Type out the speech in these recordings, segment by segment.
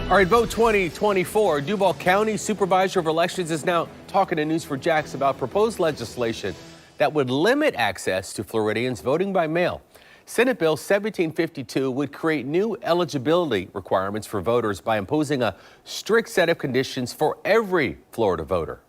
All right, vote 2024. Duval County Supervisor of Elections is now talking to News4Jax about proposed legislation that would limit access to Floridians voting by mail. Senate Bill 1752 would create new eligibility requirements for voters by imposing a strict set of conditions for every Florida voter.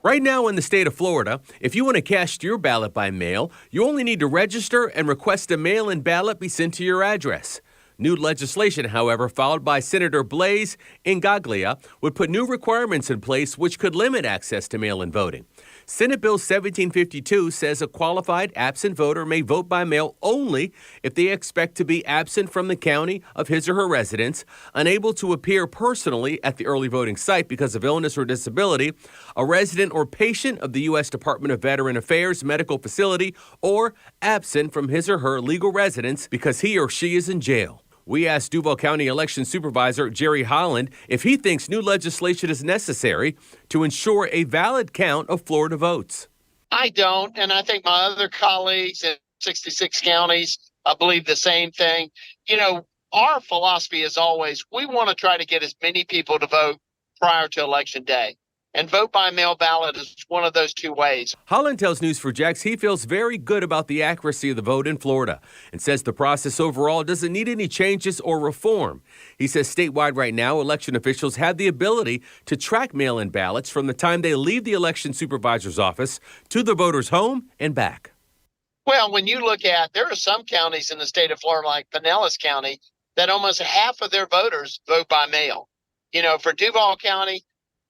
Right now in the state of Florida, if you want to cast your ballot by mail, you only need to register and request a mail-in ballot be sent to your address. New legislation, however, filed by Senator Blaise Ingaglia, would put new requirements in place which could limit access to mail-in voting. Senate Bill 1752 says a qualified absent voter may vote by mail only if they expect to be absent from the county of his or her residence, unable to appear personally at the early voting site because of illness or disability, a resident or patient of the U.S. Department of Veteran Affairs medical facility, or absent from his or her legal residence because he or she is in jail. We asked Duval County Election Supervisor Jerry Holland if he thinks new legislation is necessary to ensure a valid count of Florida votes. I don't, and I think my other colleagues in 66 counties believe the same thing. You know, our philosophy is always we want to try to get as many people to vote prior to Election Day. And vote by mail ballot is one of those two ways. Holland tells News4Jax he feels very good about the accuracy of the vote in Florida and says the process overall doesn't need any changes or reform. He says statewide right now, election officials have the ability to track mail-in ballots from the time they leave the election supervisor's office to the voter's home and back. Well, when you look at, there are some counties in the state of Florida, like Pinellas County, that almost half of their voters vote by mail. You know, for Duval County,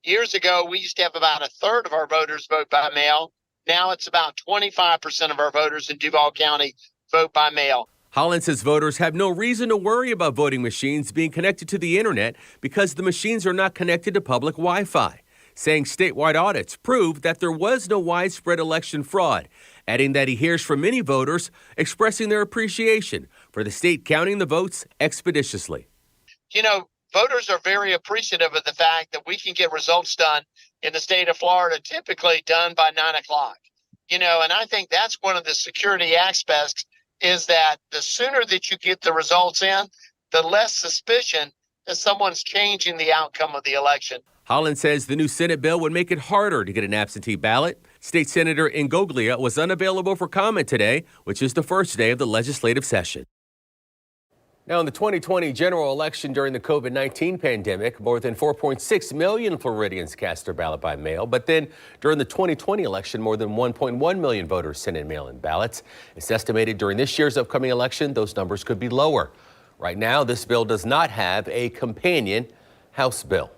years ago, we used to have about a third of our voters vote by mail. Now it's about 25% of our voters in Duval County vote by mail. Holland says voters have no reason to worry about voting machines being connected to the internet because the machines are not connected to public Wi-Fi, saying statewide audits proved that there was no widespread election fraud, adding that he hears from many voters expressing their appreciation for the state counting the votes expeditiously. You know, voters are very appreciative of the fact that we can get results done in the state of Florida, typically done by 9 o'clock. You know, and I think that's one of the security aspects is that the sooner that you get the results in, the less suspicion that someone's changing the outcome of the election. Holland says the new Senate bill would make it harder to get an absentee ballot. State Senator Ingaglia was unavailable for comment today, which is the first day of the legislative session. Now, in the 2020 general election during the COVID-19 pandemic, more than 4.6 million Floridians cast their ballot by mail. But then during the 2020 election, more than 1.1 million voters sent in mail-in ballots. It's estimated during this year's upcoming election, those numbers could be lower. Right now, this bill does not have a companion House bill.